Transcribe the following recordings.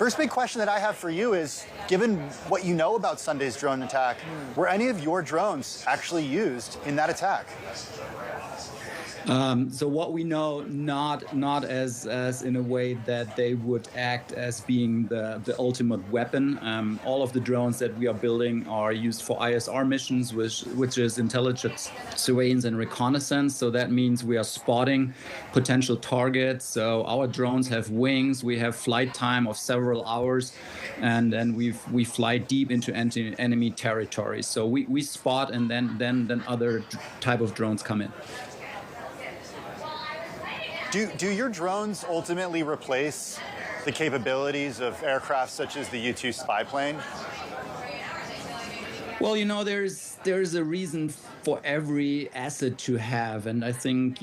First big question that I have for you is, given what you know about Sunday's drone attack, were any of your drones actually used in that attack? So what we know, not as in a way that they would act as being the ultimate weapon. All of the drones that we are building are used for ISR missions, which is intelligence, surveillance, and reconnaissance. So that means we are spotting potential targets. So our drones have wings. We have flight time of several hours, and we fly deep into enemy territory. So we spot, and then other type of drones come in. Do your drones ultimately replace the capabilities of aircraft such as the U-2 spy plane? Well, there's a reason for every asset to have, and I think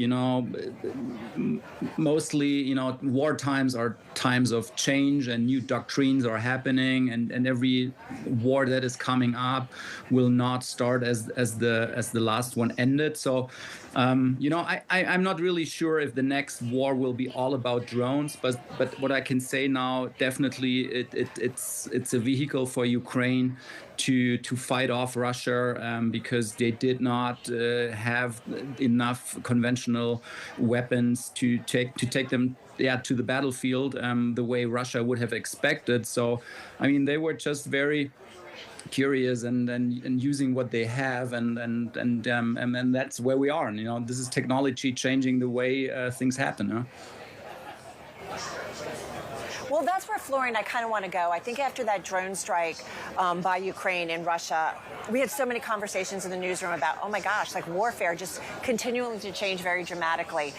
mostly war times are times of change, and new doctrines are happening, and every war that is coming up will not start as the last one ended. So I'm not really sure if the next war will be all about drones, but what I can say now, definitely it's a vehicle for Ukraine to fight off Russia, because they did not have enough conventional weapons to take them to the battlefield the way Russia would have expected. So I mean, they were just very curious and using what they have, and that's where we are. This is technology changing the way things happen. Huh? Well, that's where, Florian, I kind of want to go. I think after that drone strike by Ukraine and Russia, we had so many conversations in the newsroom about, oh my gosh, like warfare just continuing to change very dramatically.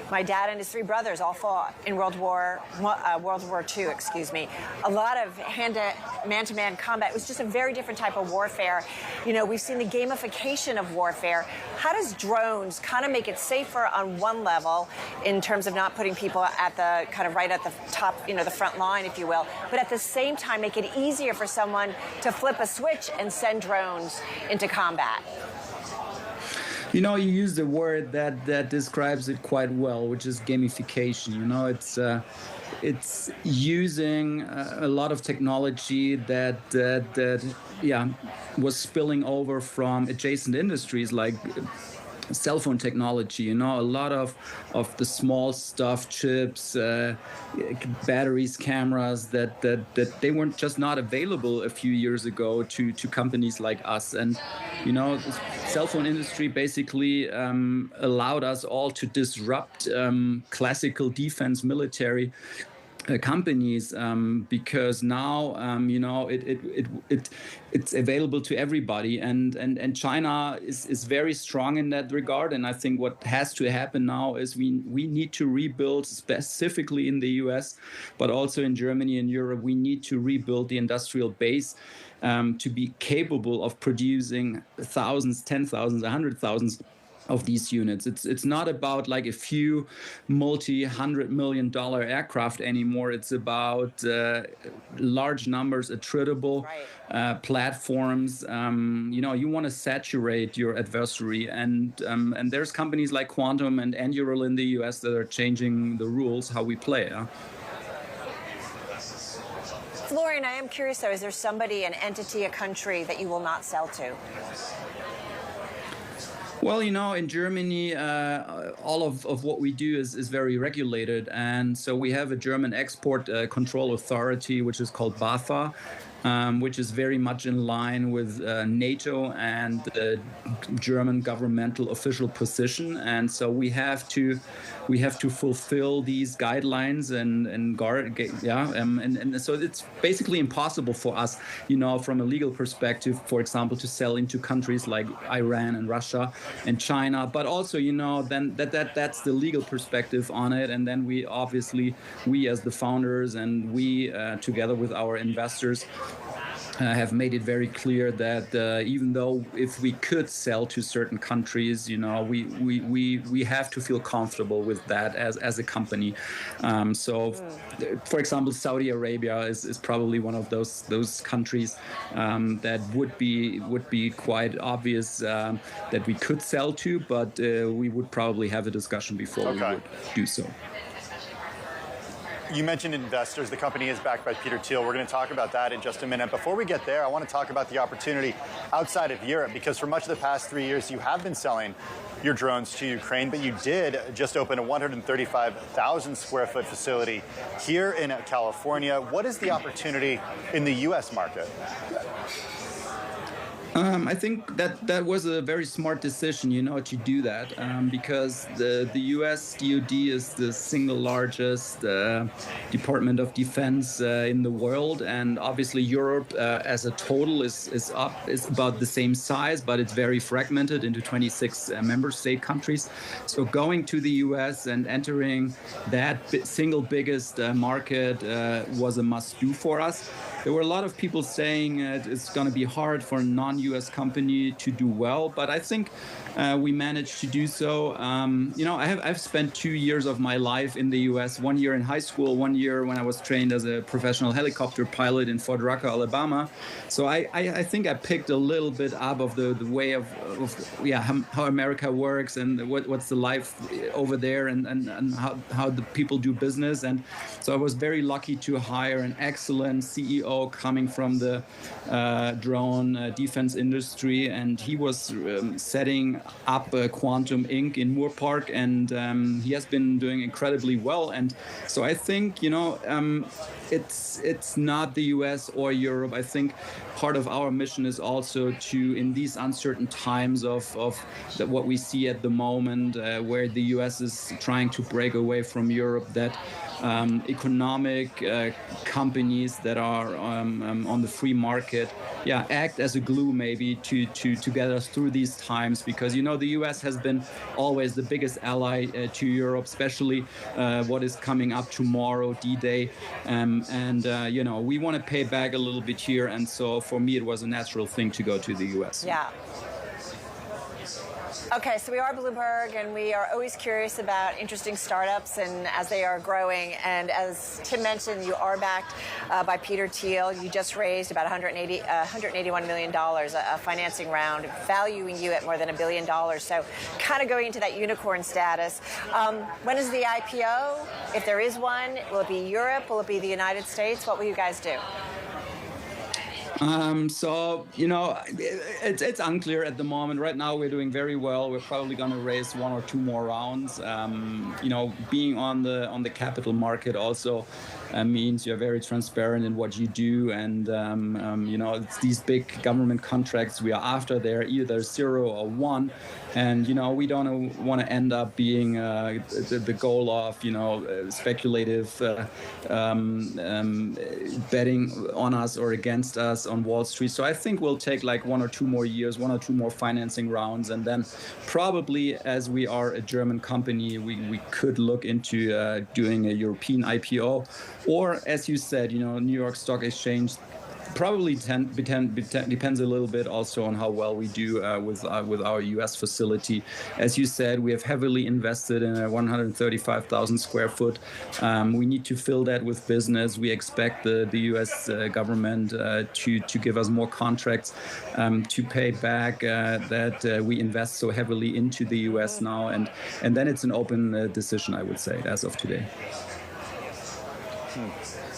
My dad and his three brothers all fought in World War II, excuse me. A lot of man-to-man combat. It was just a very different type of warfare. We've seen the gamification of warfare. How does drones kind of make it safer on one level in terms of not putting people at the kind of right at the top, the front line, if you will, but at the same time make it easier for someone to flip a switch and send drones into combat? You use the word that describes it quite well, which is gamification. It's using a lot of technology that was spilling over from adjacent industries like cell phone technology. A lot of the small stuff, chips, batteries, cameras that they weren't just not available a few years ago to companies like us. And the cell phone industry basically allowed us all to disrupt classical defense military companies, because now it's available to everybody, and China is very strong in that regard. And I think what has to happen now is we need to rebuild, specifically in the US, but also in Germany and Europe. We need to rebuild the industrial base to be capable of producing thousands, 10,000s, 100,000s of these units. It's not about like a few multi-$100 million aircraft anymore. It's about large numbers, attritable platforms. You want to saturate your adversary, and there's companies like Quantum and Andural in the US that are changing the rules how we play. Florian, I am curious though, is there somebody, an entity, a country that you will not sell to? Well, in Germany, all of what we do is very regulated. And so we have a German export control authority, which is called BAFA, which is very much in line with NATO and the German governmental official position. And so we have to fulfill these guidelines and so it's basically impossible for us, from a legal perspective, for example, to sell into countries like Iran and Russia and China. But also, then that's the legal perspective on it. And then we as the founders and we together with our investors have made it very clear that even though if we could sell to certain countries, we have to feel comfortable with that as a company. For example, Saudi Arabia is probably one of those countries that would be quite obvious that we could sell to, but we would probably have a discussion before we would do so. You mentioned investors. The company is backed by Peter Thiel. We're going to talk about that in just a minute. Before we get there, I want to talk about the opportunity outside of Europe, because for much of the past 3 years, you have been selling your drones to Ukraine, but you did just open a 135,000 square foot facility here in California. What is the opportunity in the U.S. market? I think that was a very smart decision, to do that, because the U.S. DoD is the single largest Department of Defense in the world, and obviously Europe as a total is about the same size, but it's very fragmented into 26 member state countries. So going to the U.S. and entering that single biggest market was a must-do for us. There were a lot of people saying it's going to be hard for a non-U.S. company to do well, but I think we managed to do so. I've spent 2 years of my life in the U.S., 1 year in high school, 1 year when I was trained as a professional helicopter pilot in Fort Rucker, Alabama. So I think I picked a little bit up of the way of how America works and what's the life over there and how the people do business. And so I was very lucky to hire an excellent CEO coming from the drone defense industry, and he was setting up Quantum Inc. in Moore Park, and he has been doing incredibly well. And so I think it's not the US or Europe. I think part of our mission is also to, in these uncertain times of what we see at the moment, where the US is trying to break away from Europe, that economic companies that are on the free market, act as a glue maybe to get us through these times, because the US has been always the biggest ally to Europe, especially what is coming up tomorrow, D-Day, we want to pay back a little bit here, and so for me it was a natural thing to go to the US. Yeah. Okay, so we are Bloomberg, and we are always curious about interesting startups and as they are growing. And as Tim mentioned, you are backed by Peter Thiel. You just raised about $181 million, a financing round, valuing you at more than $1 billion. So kind of going into that unicorn status. When is the IPO? If there is one, will it be Europe? Will it be the United States? What will you guys do? It's unclear at the moment. Right now, we're doing very well. We're probably going to raise 1 or 2 more rounds. Being on the capital market also means you're very transparent in what you do, and it's these big government contracts we are after. They're either 0 or 1, and we don't want to end up being the goal of speculative betting on us or against us on Wall Street. So I think we'll take like 1 or 2 more years, 1 or 2 more financing rounds, and then probably, as we are a German company, we could look into doing a European IPO, or as you said, New York Stock Exchange. Probably depends a little bit also on how well we do with our U.S. facility. As you said, we have heavily invested in a 135,000 square foot. We need to fill that with business. We expect the U.S. government to give us more contracts to pay back that we invest so heavily into the U.S. now, and then it's an open decision, I would say, as of today.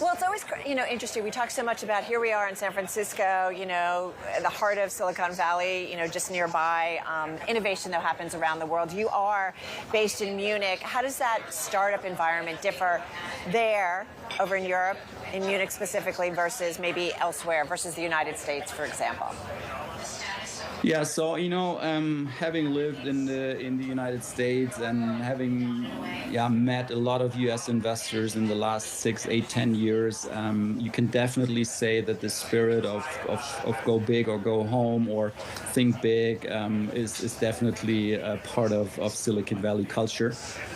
Well, it's always, interesting. We talk so much about, here we are in San Francisco, the heart of Silicon Valley, just nearby. Innovation that happens around the world. You are based in Munich. How does that startup environment differ there, over in Europe, in Munich specifically, versus maybe elsewhere, versus the United States, for example? Yeah, so having lived in the United States and having met a lot of U.S. investors in the last 6, 8, 10 years, you can definitely say that the spirit of go big or go home or think big is definitely a part of Silicon Valley culture.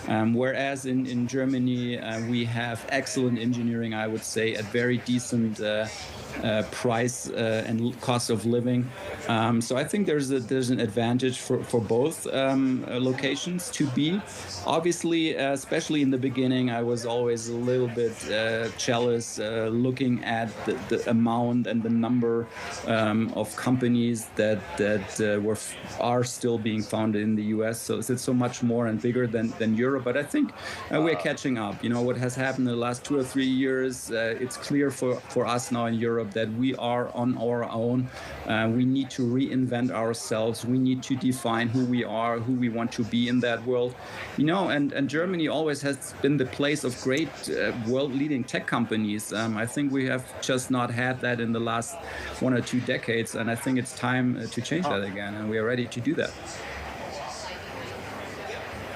Whereas in Germany we have excellent engineering, I would say, at very decent price and cost of living. So I think there's an advantage for both locations to be. Obviously, especially in the beginning, I was always a little bit jealous looking at the amount and the number of companies that are still being founded in the U.S. So it's so much more and bigger than Europe. But I think we're catching up. You know, what has happened in the last 2 or 3 years, it's clear for us now in Europe that we are on our own. We need to reinvent ourselves. We need to define who we are, who we want to be in that world. You know, and Germany always has been the place of great world-leading tech companies. I think we have just not had that in the last 1 or 2 decades, and I think it's time to change that again, and we are ready to do that.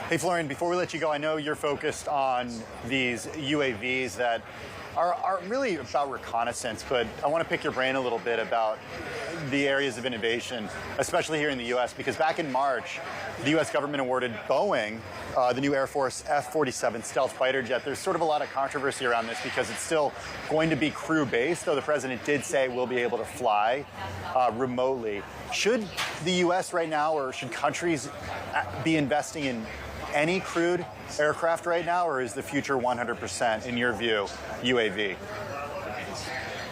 Hey, Florian, before we let you go, I know you're focused on these UAVs that are really about reconnaissance, but I want to pick your brain a little bit about the areas of innovation, especially here in the U.S., because back in March, the U.S. government awarded Boeing the new Air Force F-47 stealth fighter jet. There's sort of a lot of controversy around this because it's still going to be crew-based, though the president did say we'll be able to fly remotely. Should the U.S. right now, or should countries be investing in any crewed aircraft right now, or is the future 100%, in your view, UAV?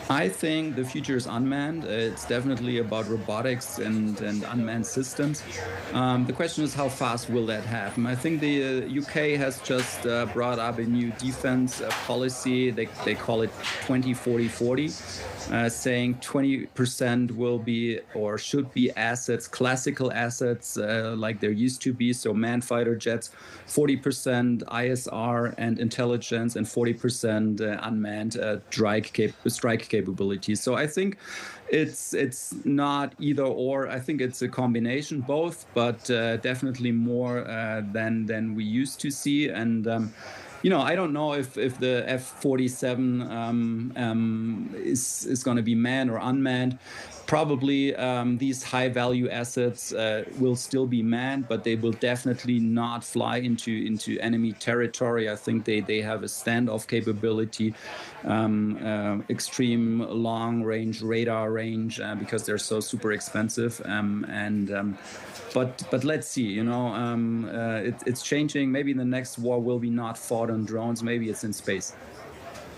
I think the future is unmanned. It's definitely about robotics and unmanned systems. The question is, how fast will that happen? I think the UK has just brought up a new defense policy. They call it 20-40-40, saying 20% will be or should be assets, classical assets like there used to be, so manned fighter jets, 40% ISR and intelligence, and 40% unmanned strike capabilities. So I think it's not either or. I think it's a combination, both, but definitely more than we used to see. And you know, I don't know if the F-47 is going to be manned or unmanned. Probably these high-value assets will still be manned, but they will definitely not fly into enemy territory. I think they have a standoff capability, extreme long-range radar range because they're so super expensive. But let's see. You know, it's changing. Maybe the next war will be not fought on drones. Maybe it's in space.